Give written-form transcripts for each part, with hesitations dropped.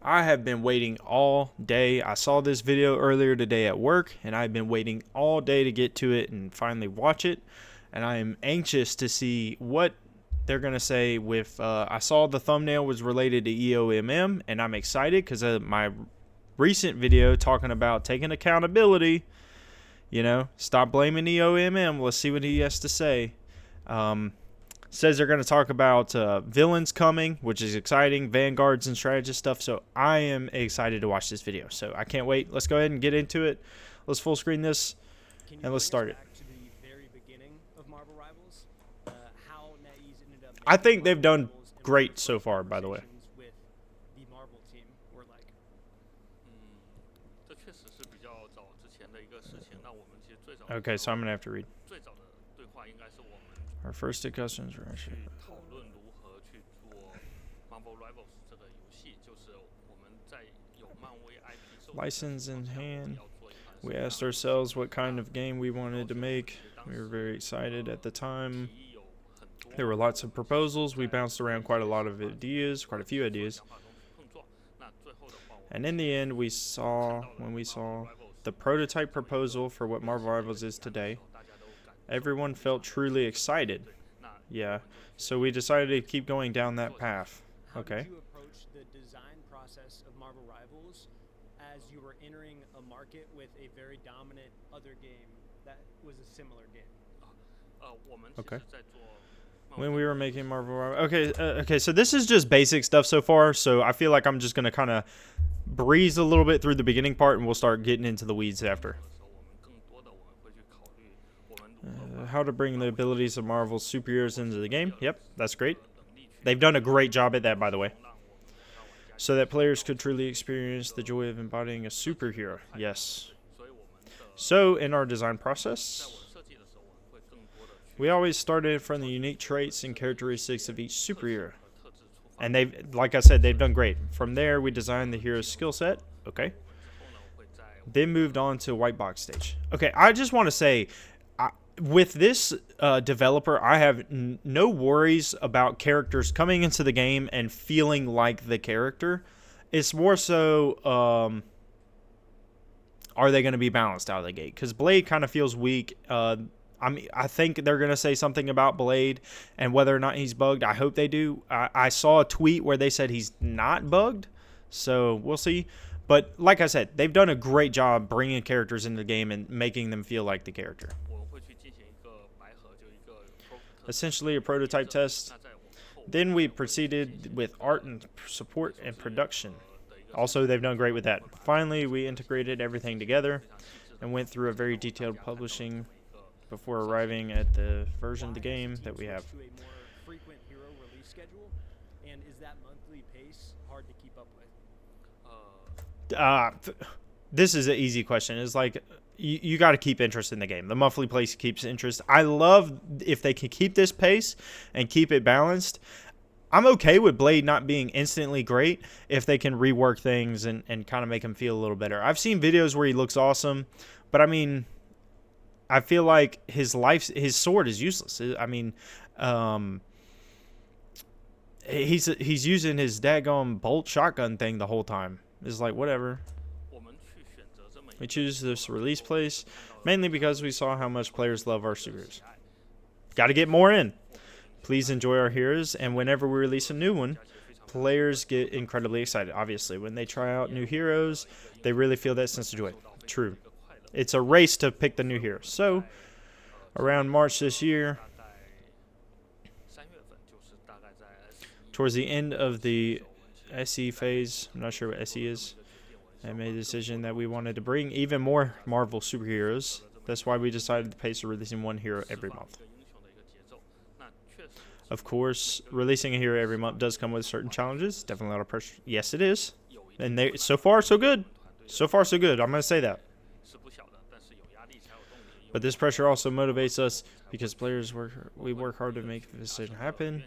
I have been waiting all day. I saw this video earlier today at work, and I've been waiting all day to get to it and finally watch it. And I am anxious to see what they're going to say with, I saw the thumbnail was related to EOMM, and I'm excited because my recent video talking about taking accountability, stop blaming EOMM. Let's see what he has to say. Says they're going to talk about villains coming, which is exciting, Vanguards and Strategists stuff. So I am excited to watch this video. So I can't wait. Let's go ahead and get into it. Let's full screen this, and let's start it. I think they've done great so far, by the way. Okay, so I'm going to have to read. Our first discussions were actually license in hand. We asked ourselves what kind of game we wanted to make. We were very excited at the time. There were lots of proposals. We bounced around quite a few ideas. And in the end, when we saw the prototype proposal for what Marvel Rivals is today, everyone felt truly excited. Yeah. So we decided to keep going down that path. Okay. How did you approach the design process of Marvel Rivals as you were entering a market with a very dominant other game that was a similar game? Okay. When we were making Marvel Rivals. Okay, so this is just basic stuff so far, so I feel like I'm just going to kind of breeze a little bit through the beginning part, and we'll start getting into the weeds after. How to bring the abilities of Marvel's superheroes into the game. Yep, that's great. They've done a great job at that, by the way. So that players could truly experience the joy of embodying a superhero. Yes. So, in our design process, we always started from the unique traits and characteristics of each superhero. And like I said, they've done great. From there, we designed the hero's skill set. Okay. Then moved on to white box stage. Okay, I just want to say, with this developer, I have no worries about characters coming into the game and feeling like the character. It's more so, are they going to be balanced out of the gate? Because Blade kind of feels weak. I think they're going to say something about Blade and whether or not he's bugged. I hope they do. I saw a tweet where they said he's not bugged, so we'll see. But like I said, they've done a great job bringing characters into the game and making them feel like the character. Essentially a prototype test. Then we proceeded with art and support and production. Also, they've done great with that. Finally, we integrated everything together and went through a very detailed publishing before arriving at the version of the game that we have. And is that monthly pace hard to keep up with? This is an easy question. It's like, you got to keep interest in the game. The monthly pace keeps interest. I love if they can keep this pace and keep it balanced. I'm okay with Blade not being instantly great if they can rework things and kind of make him feel a little better. I've seen videos where he looks awesome, but I mean, I feel like his sword is useless. I mean, he's using his daggone bolt shotgun thing the whole time. It's like, whatever. We choose this release place mainly because we saw how much players love our superheroes. Got to get more in. Please enjoy our heroes, and whenever we release a new one, players get incredibly excited. Obviously, when they try out new heroes, they really feel that sense of joy. True. It's a race to pick the new hero. So, around March this year, towards the end of the SE phase, I'm not sure what SE is, I made a decision that we wanted to bring even more Marvel superheroes. That's why we decided to pace of releasing one hero every month. Of course, releasing a hero every month does come with certain challenges. Definitely a lot of pressure. Yes, it is. And so far, so good. So far, so good. I'm going to say that. But this pressure also motivates us because players work hard to make the decision happen.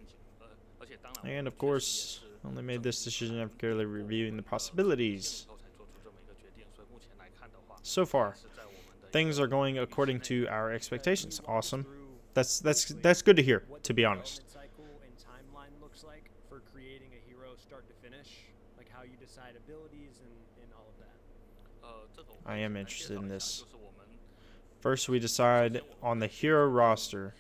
And of course, only made this decision after carefully reviewing the possibilities. So far, things are going according to our expectations. Awesome. That's good to hear, to be honest. decide abilities and all of that. I am interested in this. First, we decide on the hero roster.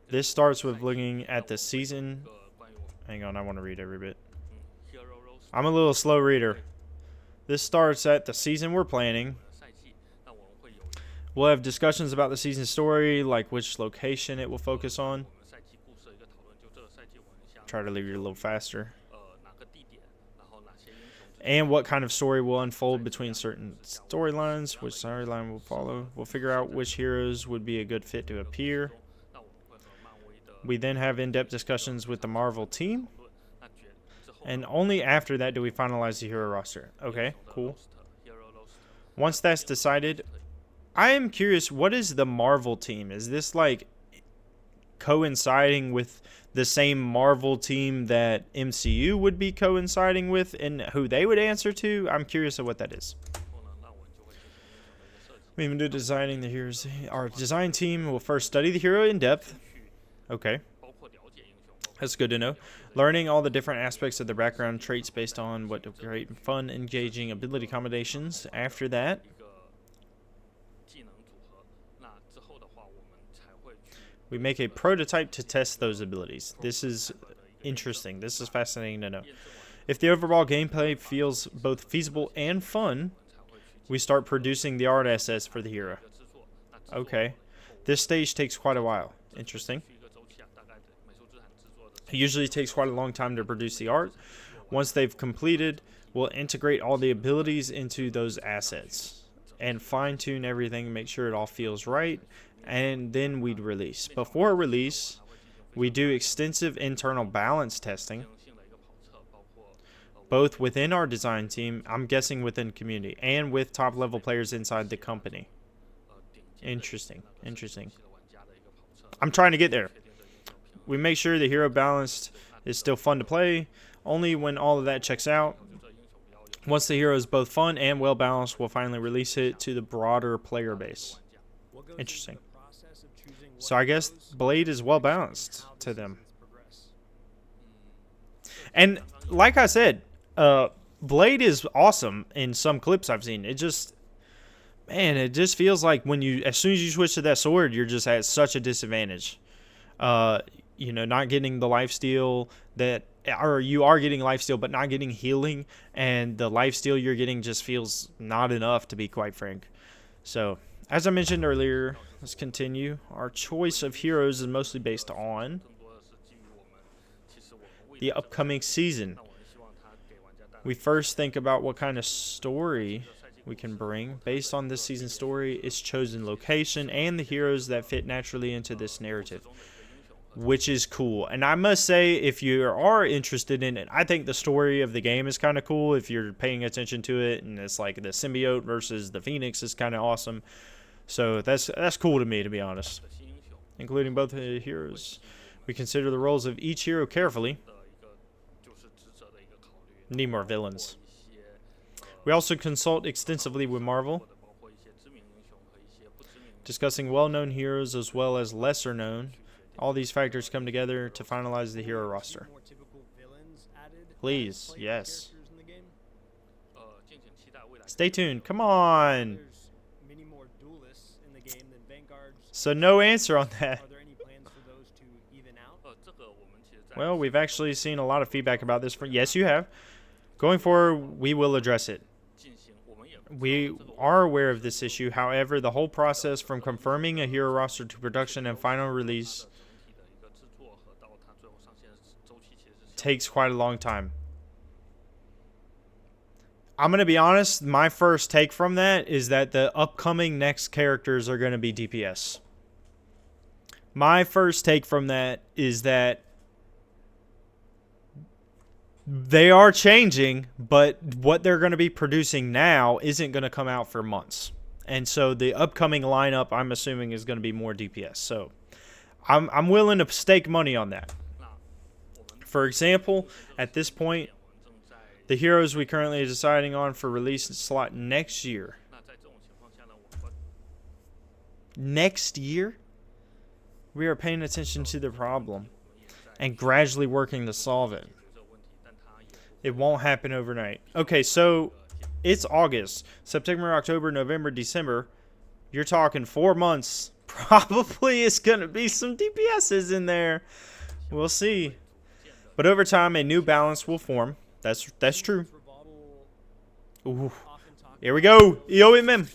This starts with looking at the season. Hang on, I want to read every bit. I'm a little slow reader. This starts at the season we're planning. We'll have discussions about the season story, like which location it will focus on. Try to read it a little faster. And what kind of story will unfold between certain storylines, which storyline will follow. We'll figure out which heroes would be a good fit to appear. We then have in-depth discussions with the Marvel team. And only after that do we finalize the hero roster. Okay, cool. Once that's decided, I am curious, what is the Marvel team? Is this like coinciding with the same Marvel team that MCU would be coinciding with and who they would answer to? I'm curious of what that is. We even do designing the heroes. Our design team will first study the hero in depth. Okay. That's good to know. Learning all the different aspects of the background traits based on what to create fun, engaging ability combinations. After that, we make a prototype to test those abilities. This is interesting. This is fascinating to know. If the overall gameplay feels both feasible and fun, we start producing the art assets for the hero. Okay. This stage takes quite a while. Interesting. It usually takes quite a long time to produce the art. Once they've completed, we'll integrate all the abilities into those assets and fine-tune everything, make sure it all feels right, and then we'd release. Before release, we do extensive internal balance testing, both within our design team, I'm guessing within community, and with top-level players inside the company. Interesting. I'm trying to get there. We make sure the hero balanced is still fun to play. Only when all of that checks out, once the hero is both fun and well balanced, we'll finally release it to the broader player base. Interesting. So I guess Blade is well balanced to them. And like I said, Blade is awesome in some clips I've seen. It just feels like as soon as you switch to that sword, you're just at such a disadvantage. Not getting the lifesteal or you are getting lifesteal, but not getting healing, and the lifesteal you're getting just feels not enough, to be quite frank. So, as I mentioned earlier, let's continue. Our choice of heroes is mostly based on the upcoming season. We first think about what kind of story we can bring. Based on this season's story, its chosen location, and the heroes that fit naturally into this narrative, which is cool. And I must say, if you are interested in it, I think the story of the game is kind of cool if you're paying attention to it, and it's like the symbiote versus the Phoenix is kind of awesome. So that's cool to me, to be honest. Including both the heroes. We consider the roles of each hero carefully. Need more villains. We also consult extensively with Marvel, discussing well-known heroes as well as lesser-known. All these factors come together to finalize the hero roster. Please, yes. Stay tuned. Come on. So no answer on that. Well, we've actually seen a lot of feedback about this. Yes, you have. Going forward, we will address it. We are aware of this issue. However, the whole process from confirming a hero roster to production and final release takes quite a long time. I'm going to be honest, my first take from that is that the upcoming next characters are going to be DPS. My first take from that is that they are changing, but what they're going to be producing now isn't going to come out for months. And so the upcoming lineup, I'm assuming, is going to be more DPS. So I'm willing to stake money on that. For example, at this point, the heroes we currently are deciding on for release slot next year. Next year? We are paying attention to the problem and gradually working to solve it. It won't happen overnight. Okay, so it's August, September, October, November, December. You're talking 4 months. Probably it's going to be some DPSs in there. We'll see. But over time, a new balance will form. That's true. Ooh. Here we go. EOMM. Engagement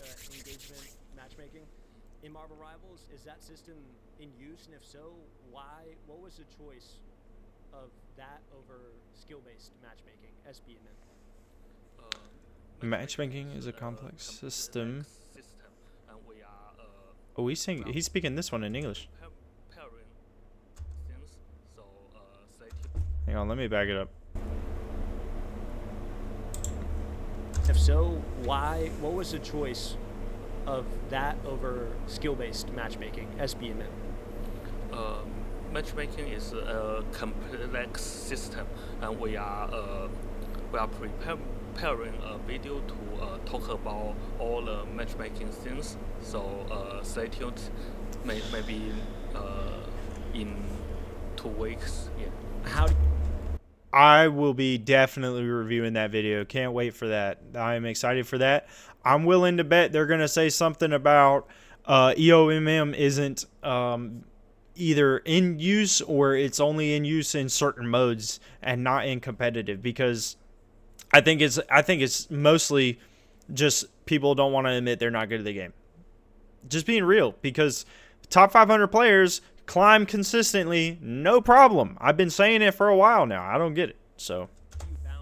matchmaking in Marvel Rivals, is that system in use, and if so, why? What was the choice of that over skill-based matchmaking, SBMM? Matchmaking is a complex system. Oh, he's speaking this one in English. Hang on, let me back it up. If so, why? What was the choice of that over skill-based matchmaking, SBMM? Matchmaking is a complex system, and we are preparing a video to talk about all the matchmaking things. So stay tuned. Maybe in 2 weeks. Yeah. How? I will be definitely reviewing that video. Can't wait for that. I am excited for that. I'm willing to bet they're going to say something about EOMM isn't either in use or it's only in use in certain modes and not in competitive, because I think it's mostly just people don't want to admit they're not good at the game. Just being real, because top 500 players climb consistently, no problem. I've been saying it for a while now. I don't get it. So,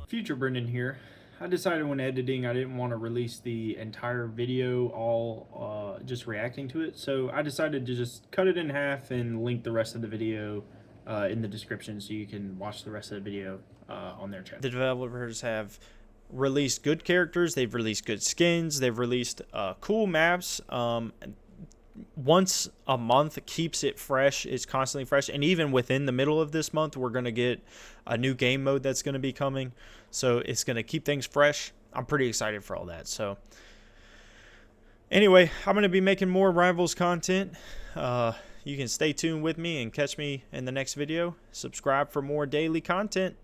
Future Brendan here. I decided when editing I didn't want to release the entire video all just reacting to it. So I decided to just cut it in half and link the rest of the video in the description so you can watch the rest of the video on their channel. The developers have released good characters. They've released good skins. They've released cool maps. Once a month keeps it fresh. It's constantly fresh. And even within the middle of this month, we're going to get a new game mode that's going to be coming. So it's going to keep things fresh. I'm pretty excited for all that. So anyway, I'm going to be making more Rivals content. You can stay tuned with me and catch me in the next video. Subscribe for more daily content.